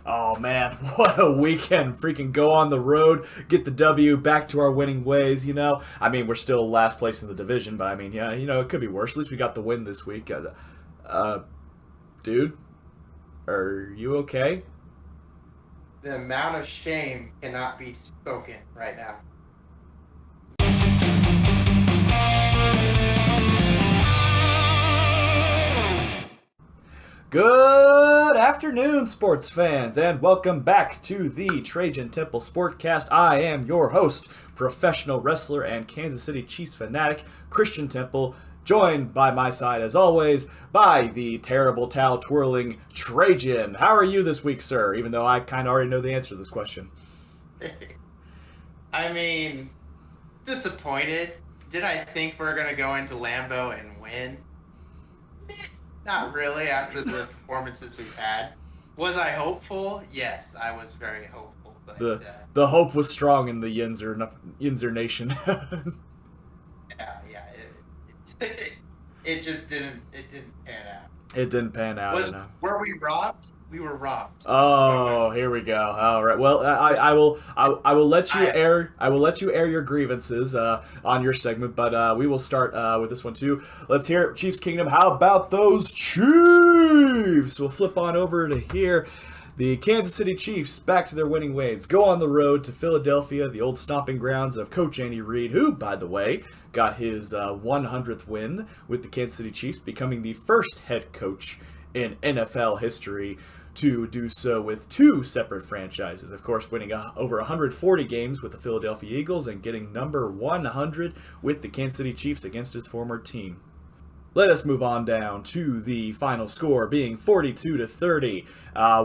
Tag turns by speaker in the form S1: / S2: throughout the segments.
S1: Oh man, what a weekend. Freaking go on the road, get the W, back to our winning ways, I mean, we're still last place in the division, but I mean, yeah, it could be worse. At least we got the win this week. Dude, are you okay?
S2: The amount of shame cannot be spoken right now.
S1: Good afternoon, sports fans, and welcome back to the Trajan Temple Sportcast. I am your host, professional wrestler and Kansas City Chiefs fanatic, Christian Temple, joined by my side, as always, by the terrible towel twirling Trajan. How are you this week, sir? Even though I kind of already know the answer to this question.
S2: I mean, disappointed. Did I think we are going to go into Lambeau and win? Not really after the performances we've had. Was I hopeful? Yes, I was very hopeful. But
S1: the hope was strong in the Yinzer Nation.
S2: It just didn't pan out.
S1: It didn't pan out.
S2: Were we robbed? We were robbed.
S1: Oh, here we go. All right. Well, I will let you air. I will let you air your grievances on your segment, but we will start with this one too. Let's hear it, Chiefs Kingdom. How about those Chiefs? We'll flip on over to here. The Kansas City Chiefs, back to their winning ways, go on the road to Philadelphia, the old stomping grounds of Coach Andy Reid, who, by the way, got his 100th win with the Kansas City Chiefs, becoming the first head coach in NFL history to do so with two separate franchises. Of course, winning over 140 games with the Philadelphia Eagles and getting number 100 with the Kansas City Chiefs against his former team. Let us move on down to the final score being 42-30.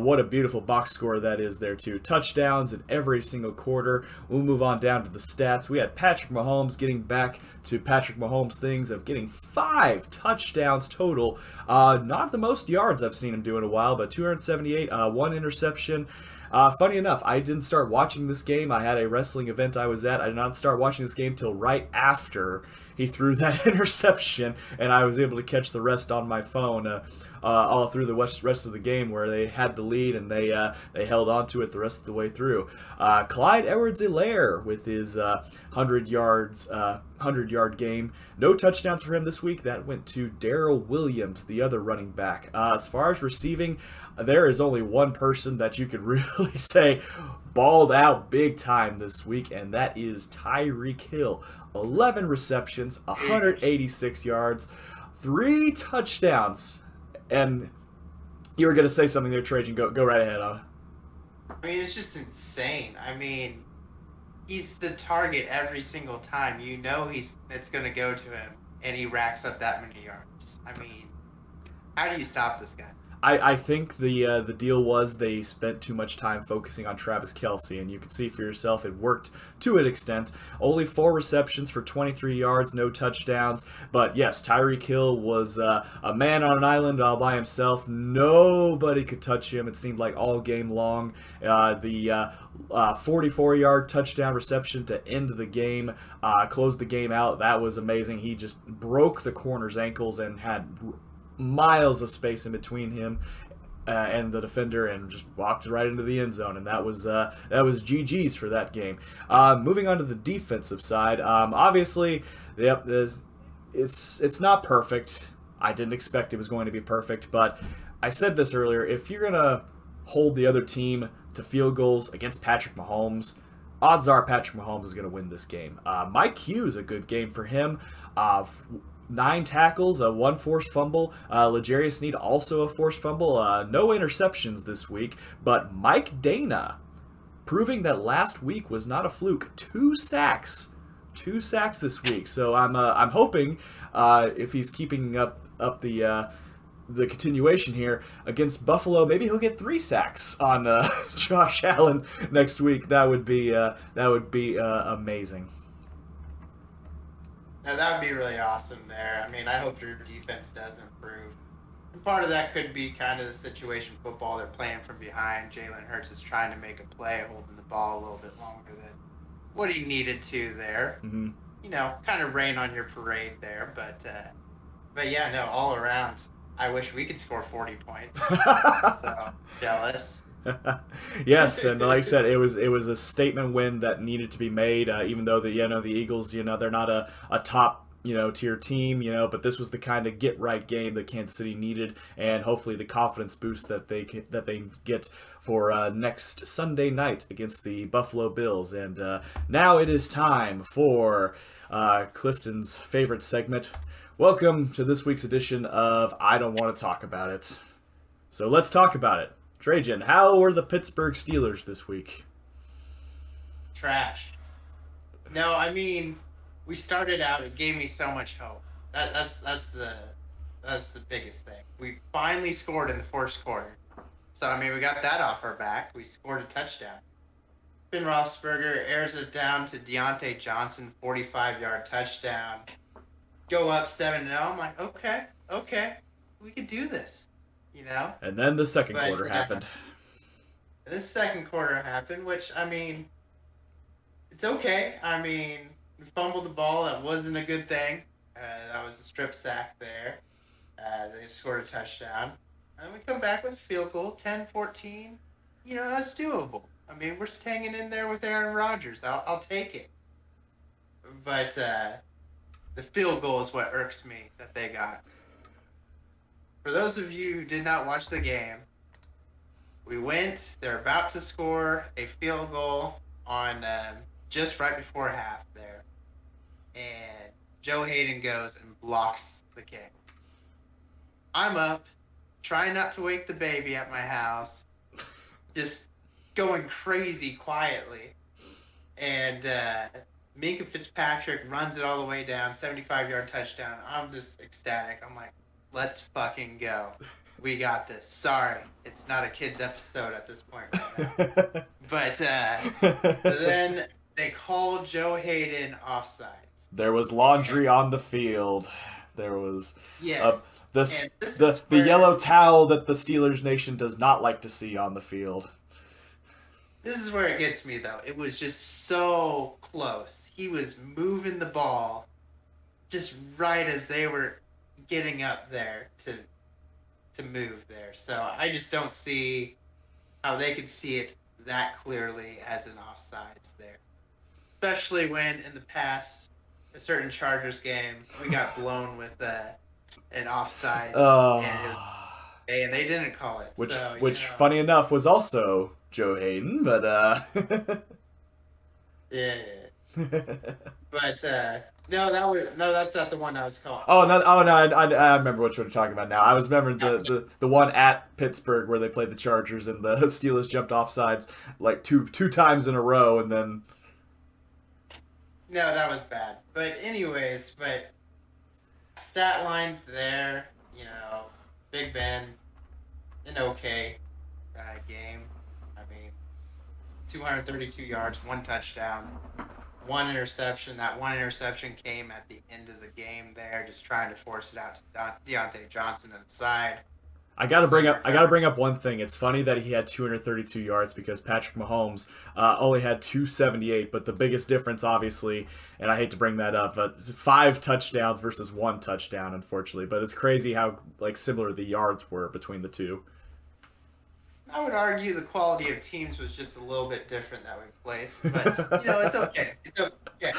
S1: What a beautiful box score that is there too. Touchdowns in every single quarter. We'll move on down to the stats. We had Patrick Mahomes getting back to Patrick Mahomes things of getting 5 touchdowns total. Not the most yards I've seen him do in a while, but 278, 1 interception. Funny enough, I didn't start watching this game. I had a wrestling event I was at. I did not start watching this game till right after he threw that interception, and I was able to catch the rest on my phone all through the rest of the game, where they had the lead and they held on to it the rest of the way through. Clyde Edwards-Helaire with his 100-yard game. No touchdowns for him this week. That went to Darrell Williams, the other running back. As far as receiving, there is only one person that you could really say balled out big time this week, and that is Tyreek Hill. 11 receptions, 186 yards, 3 touchdowns. And you were going to say something there, Trajan. Go right ahead.
S2: I mean, it's just insane. I mean, he's the target every single time. You know it's going to go to him, and he racks up that many yards. I mean, how do you stop this guy?
S1: I think the deal was they spent too much time focusing on Travis Kelce, and you can see for yourself it worked to an extent. Only 4 receptions for 23 yards, no touchdowns. But yes, Tyreek Hill was a man on an island all by himself. Nobody could touch him, it seemed like, all game long. The 44-yard touchdown reception to end the game, closed the game out. That was amazing. He just broke the corner's ankles and had miles of space in between him and the defender, and just walked right into the end zone, and that was GG's for that game. Moving on to the defensive side, obviously, yep, it's not perfect. I didn't expect it was going to be perfect, but I said this earlier: if you're gonna hold the other team to field goals against Patrick Mahomes, odds are Patrick Mahomes is going to win this game. Mike Hughes, a good game for him. 9 tackles, 1 forced fumble. L'Jarius Sneed, also a forced fumble. No interceptions this week, but Mike Dana, proving that last week was not a fluke. 2 sacks this week. So I'm hoping if he's keeping up the continuation here against Buffalo, maybe he'll get 3 sacks on Josh Allen next week. That would be amazing.
S2: Now, that would be really awesome there. I mean, I hope your defense does improve. And part of that could be kind of the situation football. They're playing from behind. Jalen Hurts is trying to make a play, holding the ball a little bit longer than what he needed to there.
S1: Mm-hmm.
S2: Kind of rain on your parade there. But yeah, no, all around, I wish we could score 40 points. So, jealous.
S1: Yes, and like I said, it was a statement win that needed to be made. Even though the Eagles, they're not a top tier team, but this was the kind of get right game that Kansas City needed, and hopefully the confidence boost that they get for next Sunday night against the Buffalo Bills. And now it is time for Clifton's favorite segment. Welcome to this week's edition of I Don't Want to Talk About It. So let's talk about it. Trajan, how were the Pittsburgh Steelers this week?
S2: Trash. No, I mean, we started out. It gave me so much hope. That's the biggest thing. We finally scored in the first quarter. So I mean, we got that off our back. We scored a touchdown. Ben Roethlisberger airs it down to Deontay Johnson, 45-yard touchdown. Go up 7-0. I'm like, okay, we could do this,
S1: And then the second quarter happened.
S2: The second quarter happened, which, I mean, it's okay. I mean, we fumbled the ball. That wasn't a good thing. That was a strip sack there. They scored a touchdown. And we come back with a field goal, 10-14. That's doable. I mean, we're hanging in there with Aaron Rodgers. I'll take it. But the field goal is what irks me that they got. For those of you who did not watch the game, they're about to score a field goal on just right before half there. And Joe Hayden goes and blocks the kick. I'm up, trying not to wake the baby at my house, just going crazy quietly. And Minka Fitzpatrick runs it all the way down, 75-yard touchdown. I'm just ecstatic. I'm like, let's fucking go. We got this. Sorry, it's not a kids episode at this point right now. But then they called Joe Hayden offsides.
S1: There was laundry on the field. There was the yellow towel that the Steelers Nation does not like to see on the field.
S2: This is where it gets me, though. It was just so close. He was moving the ball just right as they were getting up there to move there. So I just don't see how they could see it that clearly as an offsides there. Especially when in the past, a certain Chargers game, we got blown with an offside, and they didn't call it.
S1: Which funny enough, was also Joe Hayden, but
S2: yeah. But no, that's not the one I was calling.
S1: Oh no! I remember what you're talking about now. I was remembering the one at Pittsburgh where they played the Chargers and the Steelers jumped offsides like two times in a row, and then.
S2: No, that was bad. But anyways, stat lines there. Big Ben, an okay game. I mean, 232 yards, 1 touchdown. 1 interception. That 1 interception came at the end of the game there, just trying to force it out to Deontay Johnson inside.
S1: I gotta bring up one thing. It's funny that he had 232 yards because Patrick Mahomes only had 278, but the biggest difference, obviously, and I hate to bring that up, but 5 touchdowns versus 1 touchdown, unfortunately. But it's crazy how similar the yards were between the two.
S2: I would argue the quality of teams was just a little bit different that we placed, but it's okay. It's okay.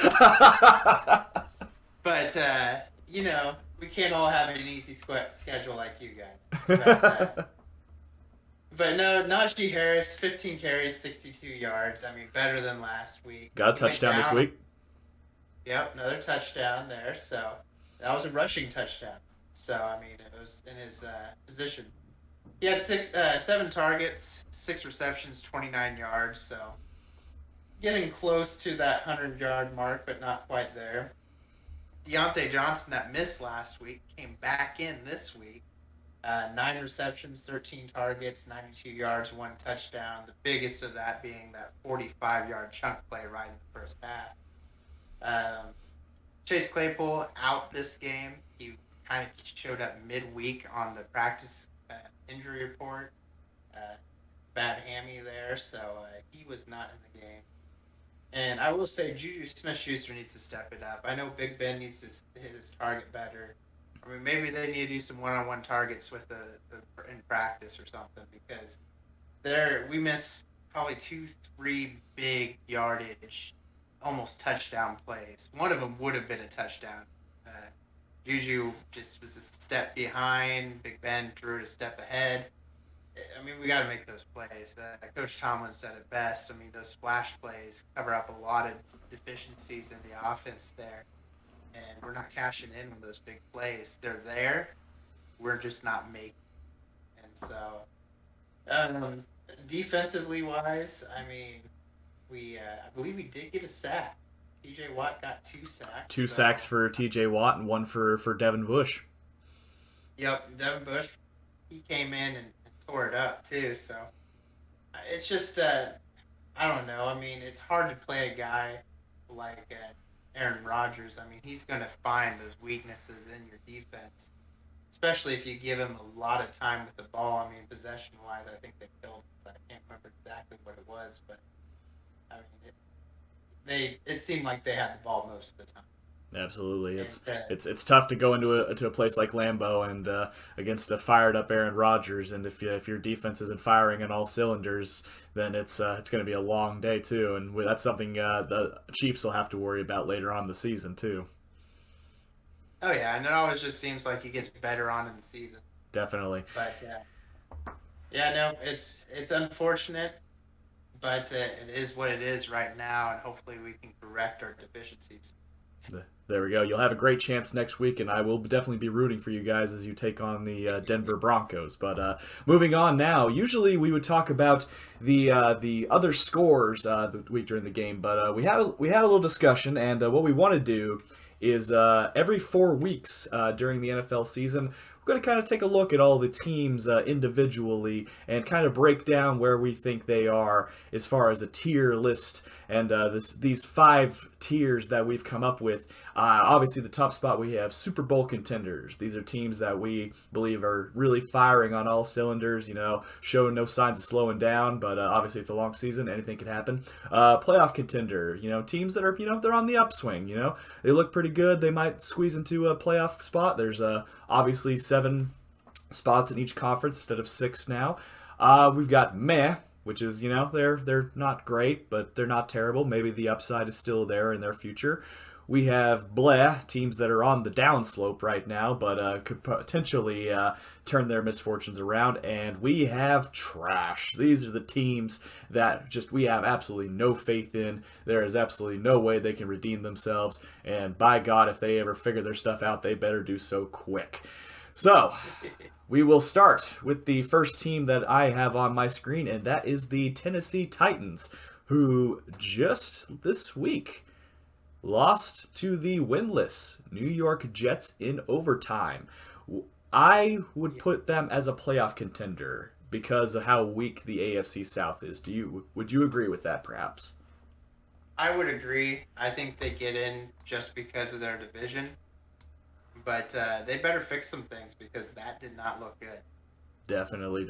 S2: But we can't all have an easy schedule like you guys. But no, Najee Harris, 15 carries, 62 yards. I mean, better than last week.
S1: Got a touchdown this week.
S2: Yep, another touchdown there. So that was a rushing touchdown. So I mean, it was in his position. He had 7 targets, 6 receptions, 29 yards. So getting close to that 100-yard mark, but not quite there. Deontay Johnson, that missed last week, came back in this week. 9 receptions, 13 targets, 92 yards, 1 touchdown. The biggest of that being that 45-yard chunk play right in the first half. Chase Claypool out this game. He kind of showed up midweek on the practice injury report. Bad hammy there, so he was not in the game. And I will say Juju Smith-Schuster needs to step it up. I know Big Ben needs to hit his target better. I mean, maybe they need to do some one-on-one targets with in practice or something, because we missed probably 2, 3 big yardage, almost touchdown plays. One of them would have been a touchdown. Uh, Juju just was a step behind. Big Ben threw it a step ahead. I mean, we got to make those plays. Coach Tomlin said it best. I mean, those splash plays cover up a lot of deficiencies in the offense there, and we're not cashing in on those big plays. They're there. We're just not making. And so, um, defensively wise, I mean, I believe we did get a sack. T.J. Watt got 2 sacks.
S1: Two
S2: So,
S1: sacks for T.J. Watt and one for Devin Bush.
S2: yep, Devin Bush, he came in and tore it up too. So it's just I don't know. I mean, it's hard to play a guy like Aaron Rodgers. I mean, he's going to find those weaknesses in your defense, especially if you give him a lot of time with the ball. I mean, possession-wise, I think they killed us. I can't remember exactly what it was, but I mean, it seemed like they had the ball most of the time.
S1: Absolutely,
S2: And,
S1: it's tough to go into a place like Lambeau and against a fired up Aaron Rodgers, and if your defense isn't firing on all cylinders, then it's going to be a long day too, and that's something the Chiefs will have to worry about later on in the season too.
S2: oh yeah, and it always just seems like he gets better on in the season.
S1: Definitely.
S2: But yeah, no, it's unfortunate, but it is what it is right now, and hopefully we can correct our deficiencies.
S1: There we go. You'll have a great chance next week, and I will definitely be rooting for you guys as you take on the Denver Broncos. But moving on now, usually we would talk about the other scores the week during the game, but we had a little discussion, and what we want to do is every 4 weeks during the NFL season, we're going to kind of take a look at all the teams individually and kind of break down where we think they are as far as a tier list and these 5 tiers that we've come up with. Obviously, the top spot we have Super Bowl contenders. These are teams that we believe are really firing on all cylinders, showing no signs of slowing down, but obviously it's a long season. Anything can happen. Playoff contender, teams that are, they're on the upswing, They look pretty good. They might squeeze into a playoff spot. There's obviously 7 spots in each conference instead of 6 now. We've got meh, which is, they're not great, but they're not terrible. Maybe the upside is still there in their future. We have bleh, teams that are on the downslope right now, but could potentially turn their misfortunes around. And we have trash. These are the teams that we have absolutely no faith in. There is absolutely no way they can redeem themselves. And by God, if they ever figure their stuff out, they better do so quick. So, we will start with the first team that I have on my screen, and that is the Tennessee Titans, who just this week lost to the winless New York Jets in overtime. I would put them as a playoff contender because of how weak the AFC South is. Would you agree with that, perhaps?
S2: I would agree. I think they get in just because of their division, but they better fix some things because that did not look good.
S1: Definitely.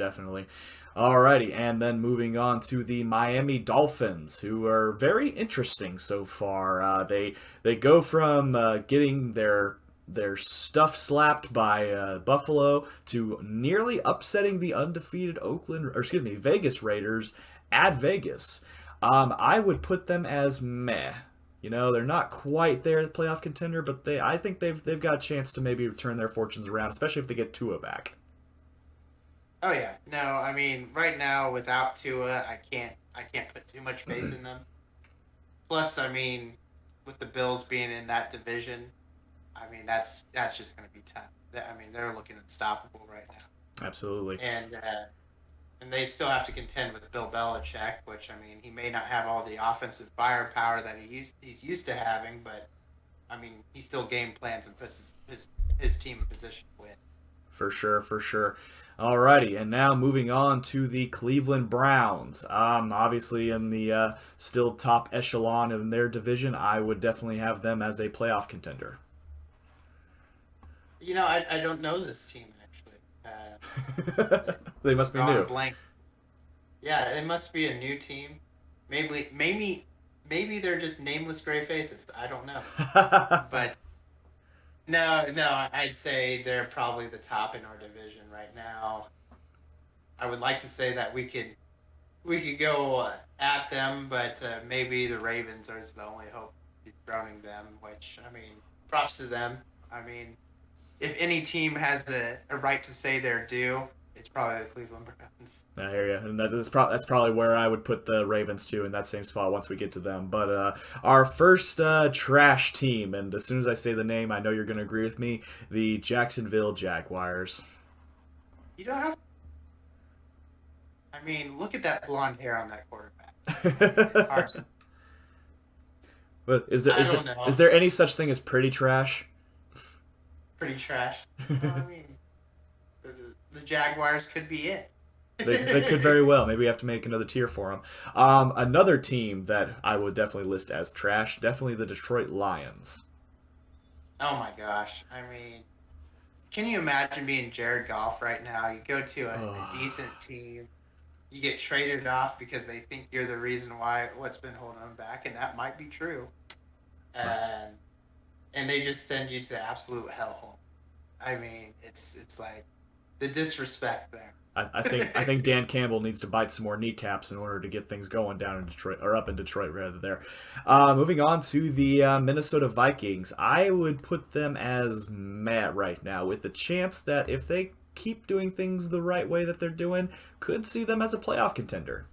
S1: Alrighty, and then moving on to the Miami Dolphins, who are very interesting so far. They go from getting their stuff slapped by Buffalo to nearly upsetting the undefeated Vegas Raiders at Vegas. I would put them as meh. They're not quite there at the playoff contender, but I think they've got a chance to maybe turn their fortunes around, especially if they get Tua back.
S2: Oh yeah, no, I mean right now without Tua, I can't put too much faith in them. Plus, I mean, with the Bills being in that division, I mean that's just going to be tough. I mean they're looking unstoppable right now.
S1: Absolutely.
S2: And they still have to contend with Bill Belichick, which I mean he may not have all the offensive firepower that he's used to having, but I mean he still game plans and puts his team in position to win.
S1: For sure. Alrighty, and now moving on to the Cleveland Browns. Obviously in the still top echelon in their division, I would definitely have them as a playoff contender.
S2: I don't know this team actually.
S1: They must be new.
S2: Blank. Yeah, it must be a new team. Maybe they're just nameless gray faces. I don't know. But no, I'd say they're probably the top in our division right now. I would like to say that we could we could go at them, but maybe the Ravens are the only hope dethroning them. Which I mean, props to them. I mean, if any team has a right to say they're due, it's probably the Cleveland Browns.
S1: I hear you, and that's probably where I would put the Ravens too, in that same spot once we get to them. But our first trash team, and as soon as I say the name, I know you're going to agree with me: the Jacksonville Jaguars.
S2: You don't have. I mean, look at that blonde hair on that quarterback. Hard to,
S1: But
S2: I don't know.
S1: is there any such thing as pretty trash?
S2: Pretty trash. I mean, the Jaguars could be it.
S1: They could very well. Maybe we have to make another tier for them. Another team that I would definitely list as trash, definitely the Detroit Lions.
S2: Oh my gosh. I mean, can you imagine being Jared Goff right now? You go to a decent team, you get traded off because they think you're the reason why what's been holding them back, and that might be true. And they just send you to the absolute hellhole. I mean, it's like the disrespect there.
S1: I think Dan Campbell needs to bite some more kneecaps in order to get things going down in Detroit, or up in Detroit rather. There. Moving on to the Minnesota Vikings, I would put them as meh right now, with the chance that if they keep doing things the right way that they're doing, could see them as a playoff contender.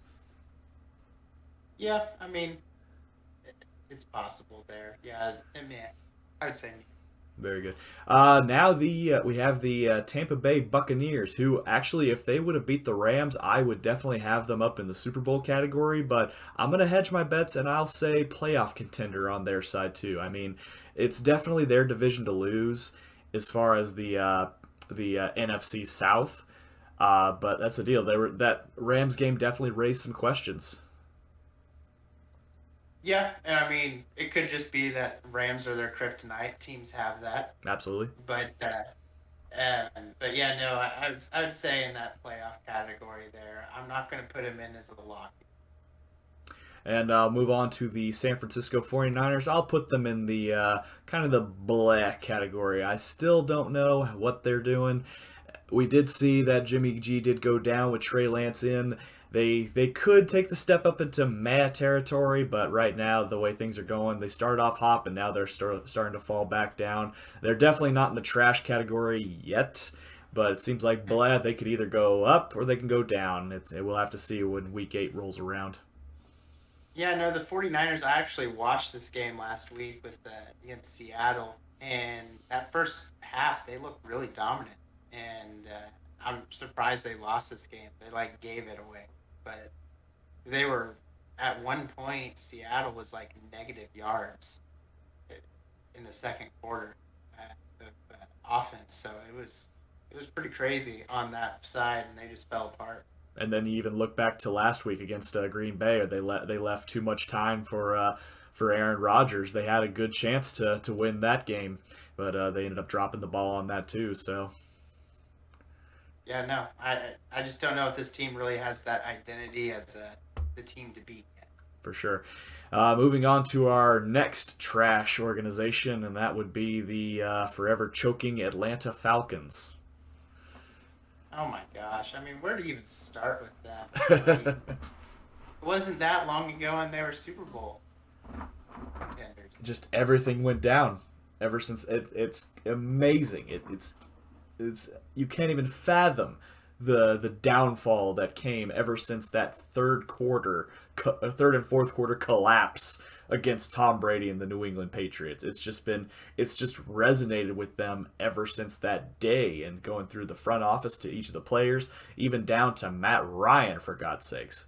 S2: Yeah, I mean, it's possible there. Yeah, I mean, I would say meh.
S1: Very good. Now we have the Tampa Bay Buccaneers, who actually, if they would have beat the Rams, I would definitely have them up in the Super Bowl category. But I'm gonna hedge my bets, and I'll say playoff contender on their side too. I mean, it's definitely their division to lose as far as the NFC South. But that's the deal. That Rams game definitely raised some questions.
S2: Yeah, and I mean, it could just be that Rams are their kryptonite. Teams have that,
S1: Absolutely.
S2: but but yeah, no, I would say in that playoff category there, I'm not going to put him in as a lock.
S1: And I'll move on to the San Francisco 49ers. I'll put them in the kind of the black category. I still don't know what they're doing. We did see that Jimmy G did go down with Trey Lance in. They could take the step up into meh territory, but right now, the way things are going, they started off hot, and now they're starting to fall back down. They're definitely not in the trash category yet, but it seems like they could either go up or they can go down. We'll have to see when Week 8 rolls around.
S2: Yeah, no, the 49ers, I actually watched this game last week against Seattle, and that first half, they looked really dominant, and I'm surprised they lost this game. They, like, gave it away, but they were, at one point, Seattle was, like, negative yards in the second quarter of offense, so it was pretty crazy on that side, and they just fell apart.
S1: And then you even look back to last week against Green Bay. They left too much time for Aaron Rodgers. They had a good chance to win that game, but they ended up dropping the ball on that too. So
S2: Yeah, no, I just don't know if this team really has that identity as the team to beat yet.
S1: for sure. Moving on to our next trash organization, and that would be the forever choking Atlanta Falcons.
S2: Oh my gosh! I mean, where do you even start with that? I mean, it wasn't that long ago, and they were Super Bowl contenders.
S1: Just everything went down ever since. It's amazing. It's you can't even fathom the downfall that came ever since that third and fourth quarter collapse against Tom Brady and the New England Patriots. It's just resonated with them ever since that day, and going through the front office to each of the players, even down to Matt Ryan, for God's sakes.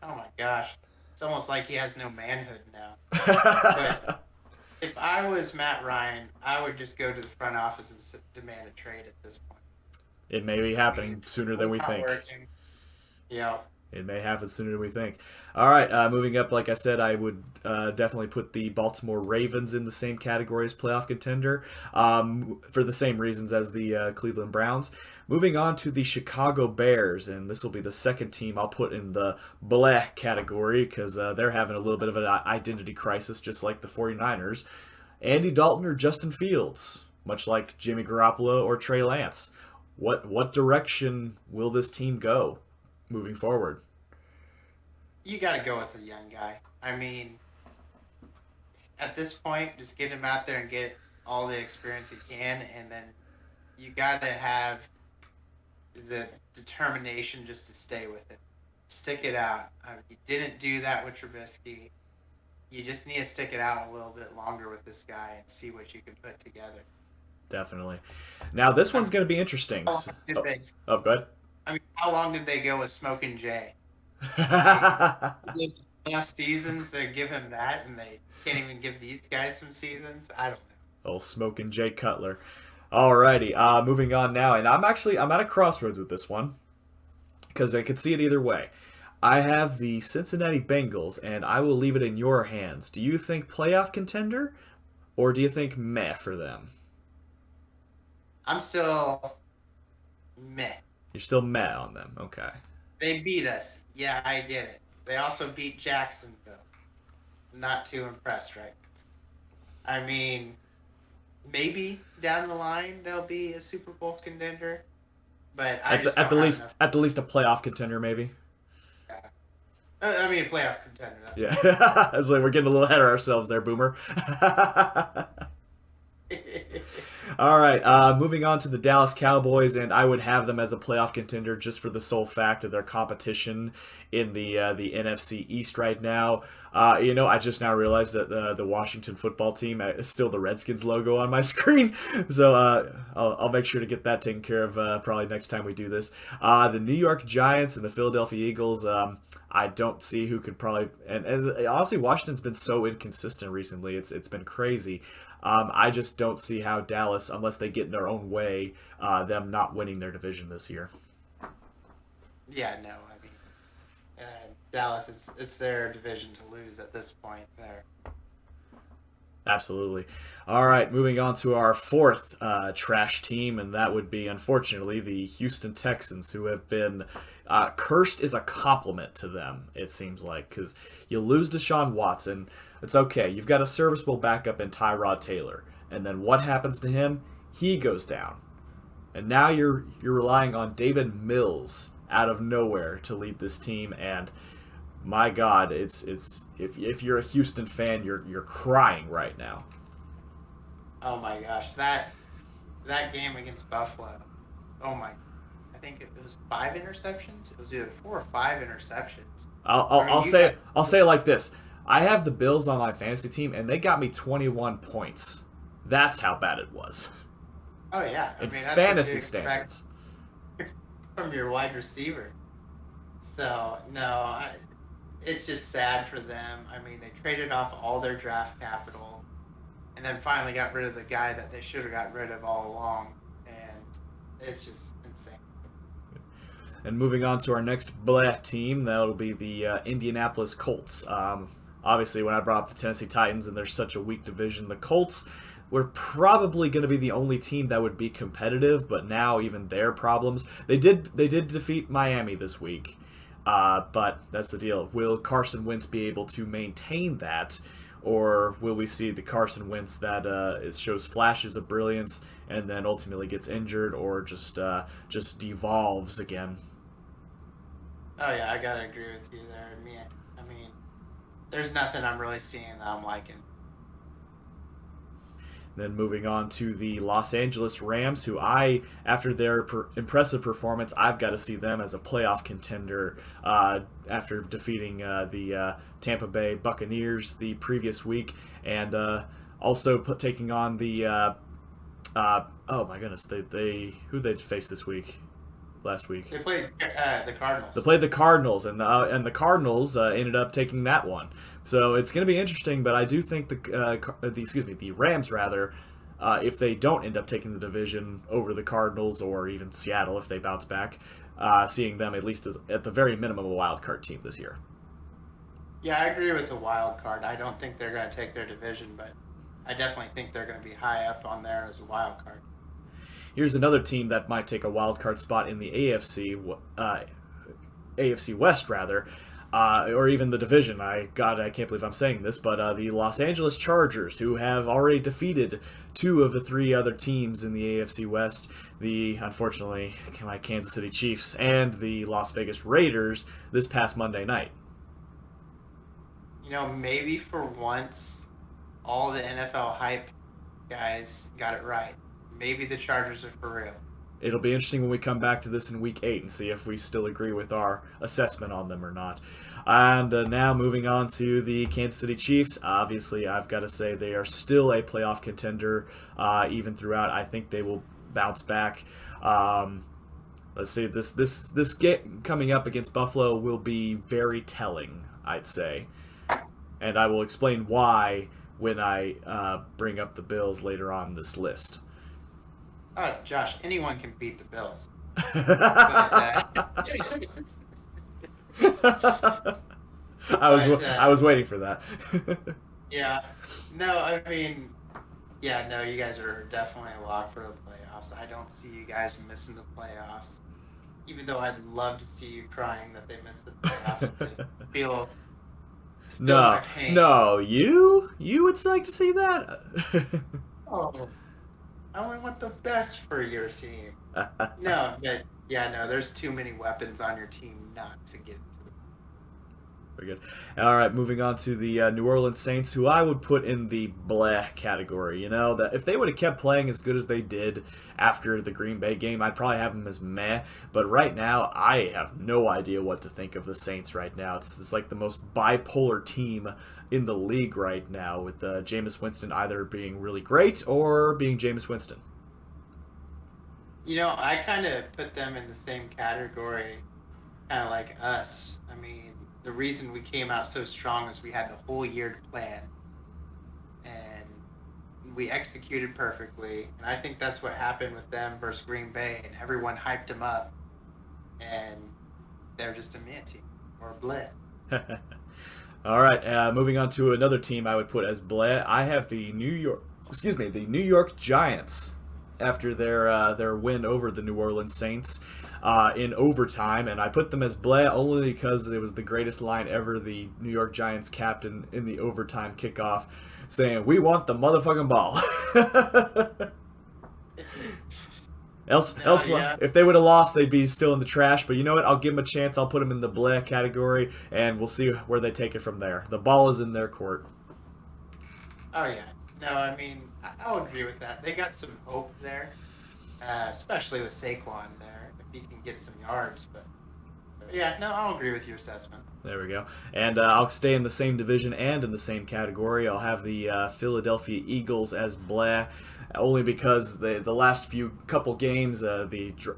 S2: Oh my gosh! It's almost like he has no manhood now. But if I was Matt Ryan, I would just go to the front office and demand a trade at this point.
S1: It may be happening sooner than we think.
S2: Working. Yeah.
S1: It may happen sooner than we think. All right, moving up, like I said, I would definitely put the Baltimore Ravens in the same category as playoff contender, for the same reasons as the Cleveland Browns. Moving on to the Chicago Bears, and this will be the second team I'll put in the bleh category, because they're having a little bit of an identity crisis, just like the 49ers. Andy Dalton or Justin Fields, much like Jimmy Garoppolo or Trey Lance. What direction will this team go moving forward?
S2: you got to go with the young guy. I mean, at this point, just get him out there and get all the experience he can, and then you got to have the determination just to stay with it. Stick it out. You didn't do that with Trubisky. You just need to stick it out a little bit longer with this guy and see what you can put together.
S1: Definitely. Now, this one's going to be interesting.
S2: How long did they,
S1: go ahead.
S2: I mean, how long did they go with Smoking Jay? Last seasons, they give him that, and they can't even give these guys some seasons. I don't know.
S1: Old Smoking Jay Cutler. Alrighty, moving on now, and I'm at a crossroads with this one because I could see it either way. I have the Cincinnati Bengals, and I will leave it in your hands. Do you think playoff contender, or do you think meh for them?
S2: I'm still meh.
S1: You're still meh on them, okay.
S2: They beat us. Yeah, I get it. They also beat Jacksonville. Not too impressed, right? I mean, maybe down the line they'll be a Super Bowl contender, but
S1: at the least a playoff contender, maybe.
S2: Yeah. I mean, a playoff contender. That's
S1: yeah, it's like we're getting a little ahead of ourselves there, Boomer. All right, moving on to the Dallas Cowboys, and I would have them as a playoff contender just for the sole fact of their competition in the NFC East right now. I just now realized that the Washington football team is still the Redskins logo on my screen, so I'll make sure to get that taken care of probably next time we do this. The New York Giants and the Philadelphia Eagles, I don't see who could probably, and honestly, Washington's been so inconsistent recently. It's been crazy. I just don't see how Dallas, unless they get in their own way, them not winning their division this year.
S2: Yeah, no, I mean, Dallas, it's their division to lose at this point there.
S1: Absolutely. All right, moving on to our fourth trash team, and that would be, unfortunately, the Houston Texans, who have been cursed is a compliment to them, it seems like, because you lose Deshaun Watson. It's okay. You've got a serviceable backup in Tyrod Taylor. And then what happens to him? He goes down. And now you're relying on David Mills out of nowhere to lead this team, and my God, it's if you're a Houston fan, you're crying right now.
S2: Oh my gosh, that game against Buffalo. Oh my, I think it was 5 interceptions. It was either 4 or 5 interceptions.
S1: I'll say it like this. I have the Bills on my fantasy team, and they got me 21 points. That's how bad it was.
S2: Oh yeah,
S1: I mean, that's fantasy standards
S2: from your wide receiver. So no, it's just sad for them. I mean, they traded off all their draft capital, and then finally got rid of the guy that they should have got rid of all along, and it's just insane.
S1: And moving on to our next bleh team, that'll be the Indianapolis Colts. Obviously, when I brought up the Tennessee Titans and they're such a weak division, the Colts were probably going to be the only team that would be competitive, but now even their problems. They did defeat Miami this week, but that's the deal. Will Carson Wentz be able to maintain that, or will we see the Carson Wentz that shows flashes of brilliance and then ultimately gets injured, or just devolves again?
S2: Oh yeah, I gotta agree with you there. I mean, there's nothing I'm really seeing that I'm liking.
S1: Then moving on to the Los Angeles Rams, who after their impressive performance, I've got to see them as a playoff contender after defeating the Tampa Bay Buccaneers the previous week, and also taking on the oh my goodness, who they faced this week? Last week
S2: they played the Cardinals.
S1: They played the Cardinals, and the Cardinals ended up taking that one. So it's going to be interesting, but I do think the Rams rather, if they don't end up taking the division over the Cardinals or even Seattle if they bounce back, seeing them at least at the very minimum a wild card team this year.
S2: Yeah, I agree with the wild card. I don't think they're going to take their division, but I definitely think they're going to be high up on there as a wild card.
S1: Here's another team that might take a wild card spot in the AFC West rather, or even the division. I can't believe I'm saying this, but the Los Angeles Chargers, who have already defeated 2 of the 3 other teams in the AFC West, unfortunately, my Kansas City Chiefs and the Las Vegas Raiders this past Monday night.
S2: maybe for once, all the NFL hype guys got it right. Maybe the Chargers are for real.
S1: It'll be interesting when we come back to this in week 8 and see if we still agree with our assessment on them or not. And now moving on to the Kansas City Chiefs. Obviously, I've got to say they are still a playoff contender even throughout. I think they will bounce back. Let's see, this game coming up against Buffalo will be very telling, I'd say. And I will explain why when I bring up the Bills later on this list.
S2: Oh, Josh, anyone can beat the Bills. But,
S1: I was waiting for that.
S2: yeah. No, I mean, yeah, no, you guys are definitely a lock for the playoffs. I don't see you guys missing the playoffs. Even though I'd love to see you crying that they missed the playoffs to feel my pain.
S1: No, you would like to see that?
S2: Oh, I only want the best for your team. No, but yeah, no, there's too many weapons on your team not to get to the.
S1: Very good. All right, moving on to the New Orleans Saints, who I would put in the bleh category. That if they would have kept playing as good as they did after the Green Bay game, I'd probably have them as meh. But right now, I have no idea what to think of the Saints right now. It's like the most bipolar team in the league right now, with Jameis Winston either being really great or being Jameis Winston.
S2: I kind of put them in the same category, kind of like us. I mean, the reason we came out so strong is we had the whole year to plan, and we executed perfectly. And I think that's what happened with them versus Green Bay, and everyone hyped them up, and they're just a meh team or a bleh.
S1: All right, moving on to another team I would put as bleh. I have the New York Giants after their win over the New Orleans Saints in overtime, and I put them as bleh only because it was the greatest line ever. The New York Giants captain in the overtime kickoff saying, "We want the motherfucking ball."
S2: Yeah.
S1: If they would have lost, they'd be still in the trash. But you know what? I'll give them a chance. I'll put them in the bleh category, and we'll see where they take it from there. The ball is in their court.
S2: Oh yeah. No, I mean, I'll agree with that. They got some hope there, especially with Saquon there, if he can get some yards. But yeah, no, I'll agree with your assessment.
S1: There we go. And I'll stay in the same division and in the same category. I'll have the Philadelphia Eagles as bleh, only because the last couple games,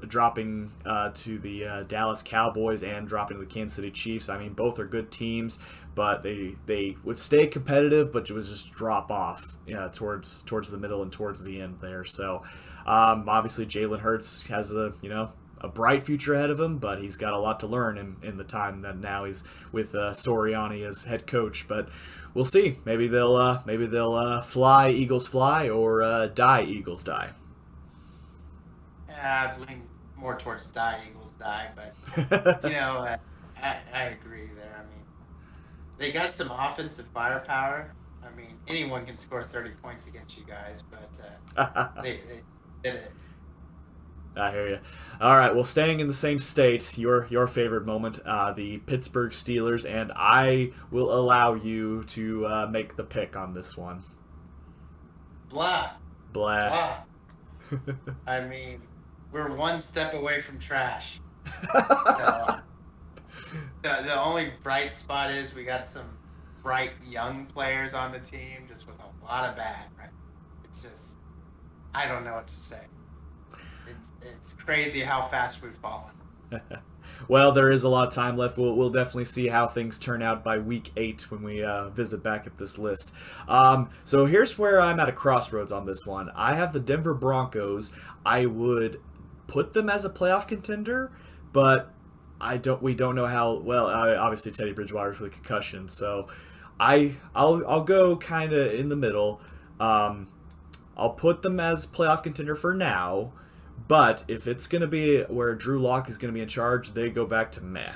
S1: dropping to the Dallas Cowboys and dropping to the Kansas City Chiefs. I mean, both are good teams, but they would stay competitive, but it would just drop off towards the middle and towards the end there. So obviously Jalen Hurts has a bright future ahead of him, but he's got a lot to learn in the time that now he's with Soriani as head coach. But we'll see. Maybe they'll fly Eagles fly, or die Eagles die.
S2: I lean more towards die Eagles die, but I agree there. I mean, they got some offensive firepower. I mean, anyone can score 30 points against you guys, but they did it.
S1: I hear you. All right, well, staying in the same state, your favorite moment, the Pittsburgh Steelers, and I will allow you to make the pick on this one.
S2: Blah.
S1: Blah.
S2: I mean, we're one step away from trash. So, the only bright spot is we got some bright young players on the team, just with a lot of bad. Right? It's just, I don't know what to say. It's crazy how fast we've fallen.
S1: Well, there is a lot of time left. We'll definitely see how things turn out by week 8 when we visit back at this list. So here's where I'm at a crossroads on this one. I have the Denver Broncos. I would put them as a playoff contender, but we don't know how well. Obviously, Teddy Bridgewater's with a concussion, so I'll go kind of in the middle. I'll put them as playoff contender for now. But if it's going to be where Drew Lock is going to be in charge, they go back to meh.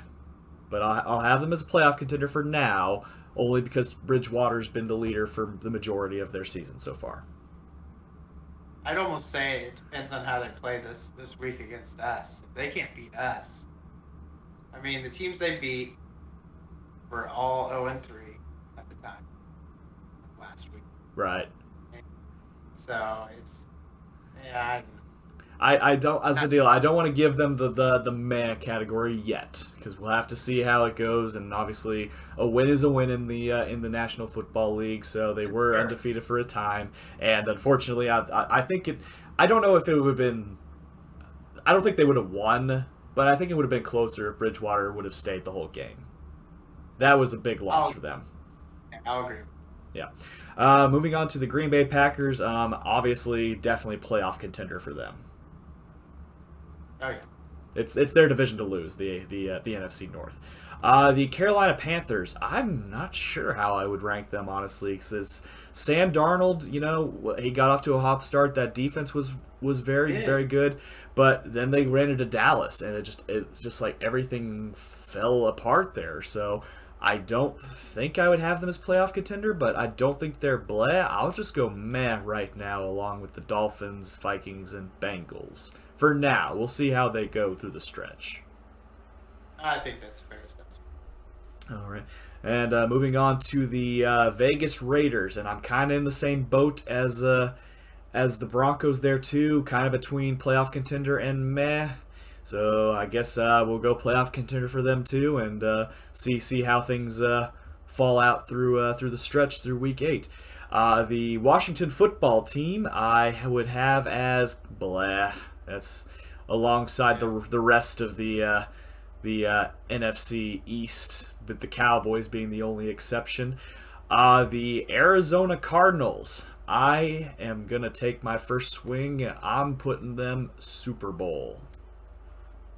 S1: But I'll have them as a playoff contender for now, only because Bridgewater's been the leader for the majority of their season so far.
S2: I'd almost say it depends on how they play this week against us. If they can't beat us, I mean, the teams they beat were all 0-3 at the last week.
S1: Right.
S2: So it's yeah.
S1: I don't, as a deal, I don't want to give them the meh category yet, because we'll have to see how it goes, and obviously a win is a win in the National Football League, so they were undefeated for a time, and unfortunately, I think I don't know if it would have been, I don't think they would have won, but I think it would have been closer if Bridgewater would have stayed the whole game. That was a big loss for them.
S2: I'll agree.
S1: Yeah. Moving on to the Green Bay Packers, obviously, definitely playoff contender for them.
S2: Oh yeah.
S1: It's their division to lose, the NFC North. The Carolina Panthers, I'm not sure how I would rank them, honestly, because Sam Darnold, he got off to a hot start. That defense was very good, but then they ran into Dallas, and it just like everything fell apart there. So I don't think I would have them as playoff contender, but I don't think they're bleh. I'll just go meh right now, along with the Dolphins, Vikings, and Bengals. For now, we'll see how they go through the stretch.
S2: I think that's fair.
S1: All right. And moving on to the Vegas Raiders, and I'm kind of in the same boat as the Broncos there too, kind of between playoff contender and meh. So I guess we'll go playoff contender for them too, and see how things fall out through the stretch through Week 8. The Washington Football Team I would have as bleh. That's alongside the rest of the NFC East, with the Cowboys being the only exception. The Arizona Cardinals, I am going to take my first swing. I'm putting them Super Bowl.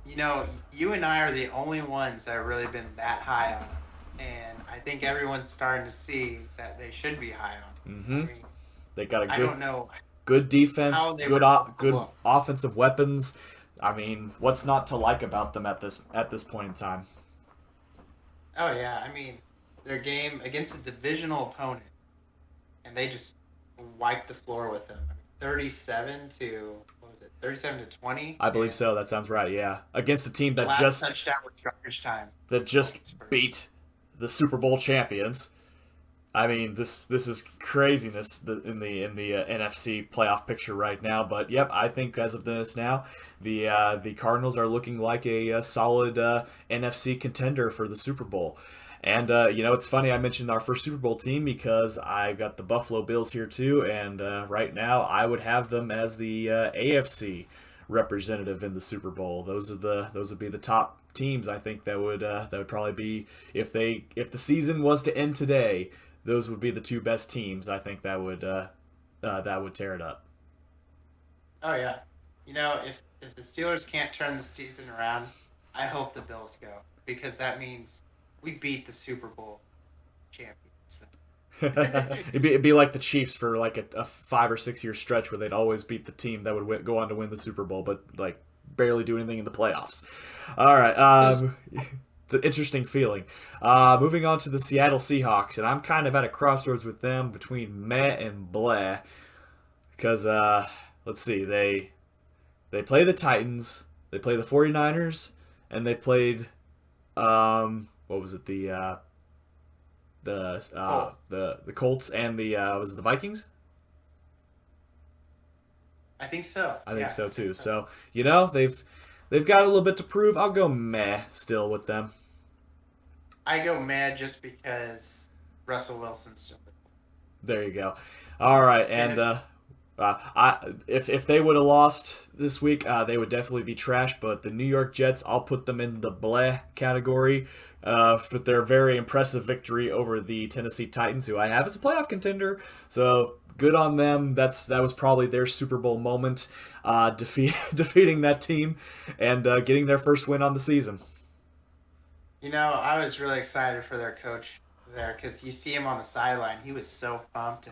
S2: You and I are the only ones that have really been that high on them. And I think everyone's starting to see that they should be high on them.
S1: Mm-hmm.
S2: I mean,
S1: they got a good,
S2: I don't know
S1: good defense, good
S2: good
S1: offensive weapons. I mean, what's not to like about them at this point in time?
S2: Oh yeah, I mean, their game against a divisional opponent, and they just wiped the floor with them. 37 to 20.
S1: I believe so. That sounds right. Yeah, against a team that
S2: last
S1: just
S2: touchdown was garbage time.
S1: That just beat the Super Bowl champions. I mean, this is craziness in the NFC playoff picture right now. But yep, I think as of this now, the Cardinals are looking like a solid NFC contender for the Super Bowl. And it's funny I mentioned our first Super Bowl team because I've got the Buffalo Bills here too, and right now I would have them as the AFC representative in the Super Bowl. Those would be the top teams I think that would probably be if the season was to end today. Those would be the two best teams. I think that would tear it up.
S2: Oh yeah, if the Steelers can't turn the season around, I hope the Bills go, because that means we beat the Super Bowl champions.
S1: It'd be like the Chiefs for like a 5 or 6 year stretch where they'd always beat the team that would go on to win the Super Bowl, but like barely do anything in the playoffs. All right. It's an interesting feeling. Moving on to the Seattle Seahawks, and I'm kind of at a crossroads with them between meh and bleh. Because, let's see, they play the Titans, they play the 49ers, and they played, what was it, the Colts and was it the Vikings?
S2: I think so.
S1: I think so too. So, they've got a little bit to prove. I'll go meh still with them.
S2: I go meh just because Russell Wilson's still there.
S1: There you go. All right, and if they would have lost this week, they would definitely be trash. But the New York Jets, I'll put them in the bleh category for their very impressive victory over the Tennessee Titans, who I have as a playoff contender. So good on them. That was probably their Super Bowl moment, defeating that team and getting their first win on the season.
S2: I was really excited for their coach there because you see him on the sideline. He was so pumped.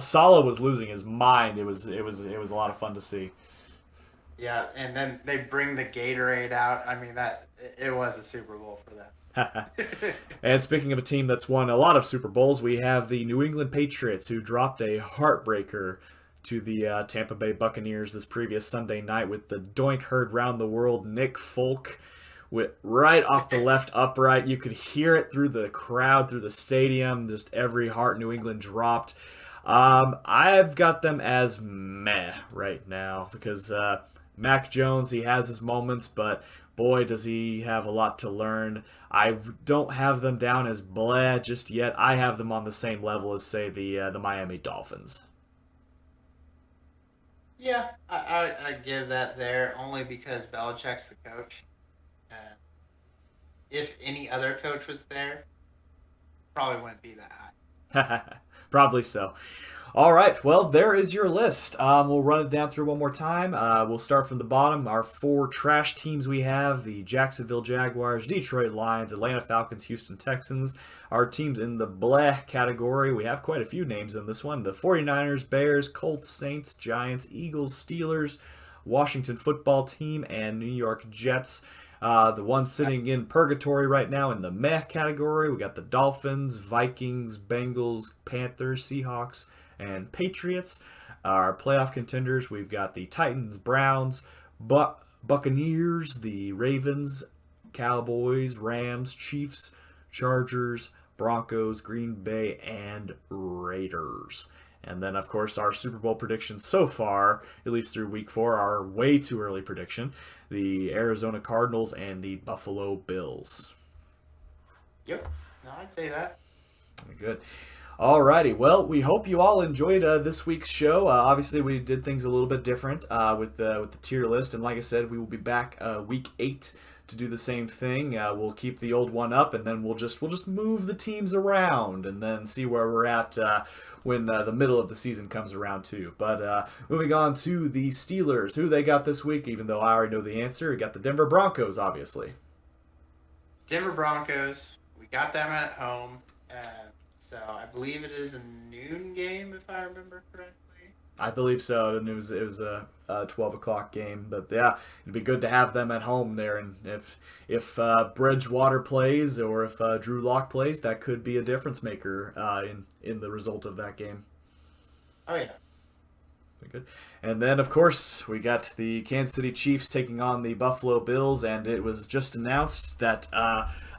S1: Saleh was losing his mind. It was a lot of fun to see.
S2: Yeah, and then they bring the Gatorade out. I mean, it was a Super Bowl for them.
S1: And speaking of a team that's won a lot of Super Bowls, we have the New England Patriots, who dropped a heartbreaker to the Tampa Bay Buccaneers this previous Sunday night with the doink heard round the world. Nick Folk right off the left upright. You could hear it through the crowd, through the stadium. Just every heart New England dropped. I've got them as meh right now because Mac Jones, he has his moments, but boy, does he have a lot to learn. I don't have them down as bleh just yet. I have them on the same level as, say, the Miami Dolphins.
S2: Yeah, I give that there only because Belichick's the coach. And if any other coach was there, probably wouldn't be that high.
S1: Probably so. All right, well, there is your list. We'll run it down through one more time. We'll start from the bottom. Our 4 trash teams we have: the Jacksonville Jaguars, Detroit Lions, Atlanta Falcons, Houston Texans. Our teams in the bleh category, we have quite a few names in this one: the 49ers, Bears, Colts, Saints, Giants, Eagles, Steelers, Washington Football Team, and New York Jets. The ones sitting in purgatory right now in the meh category, we got the Dolphins, Vikings, Bengals, Panthers, Seahawks, and Patriots. Our playoff contenders, we've got the Titans, Browns, Buccaneers, the Ravens, Cowboys, Rams, Chiefs, Chargers, Broncos, Green Bay, and Raiders. And then, of course, our Super Bowl predictions so far, at least through week 4, are way too early prediction: the Arizona Cardinals and the Buffalo Bills.
S2: Yep, no, I'd say that.
S1: Very good. Alrighty, well, we hope you all enjoyed this week's show. Obviously, we did things a little bit different with the tier list, and like I said, we will be back week 8 to do the same thing. We'll keep the old one up, and then we'll just move the teams around, and then see where we're at when the middle of the season comes around too. But moving on to the Steelers, who they got this week, even though I already know the answer. We got the Denver Broncos, obviously.
S2: Denver Broncos, we got them at home. So I believe it is a noon game, if I remember correctly.
S1: I believe so, and it was a 12 o'clock game. But yeah, it'd be good to have them at home there. And if Bridgewater plays or if Drew Lock plays, that could be a difference maker in the result of that game.
S2: Oh yeah.
S1: Very good. And then, of course, we got the Kansas City Chiefs taking on the Buffalo Bills, and it was just announced that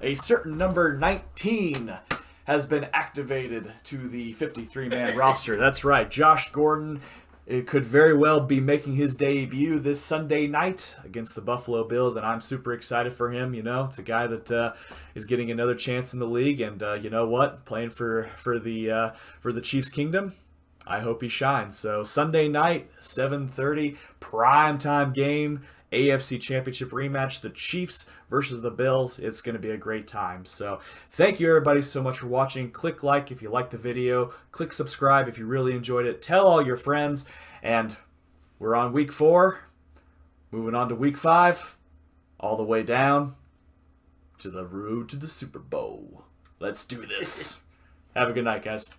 S1: a certain number 19 has been activated to the 53-man roster. That's right. Josh Gordon, it could very well be making his debut this Sunday night against the Buffalo Bills, and I'm super excited for him. You know, it's a guy that is getting another chance in the league, and you know what? Playing for the Chiefs Kingdom, I hope he shines. So Sunday night, 7:30, primetime game, AFC Championship rematch, the Chiefs versus the Bills. It's going to be a great time. So thank you everybody so much for watching. Click like if you liked the video. Click subscribe if you really enjoyed it. Tell all your friends. And we're on week 4. Moving on to week 5. All the way down to the road to the Super Bowl. Let's do this. Have a good night, guys.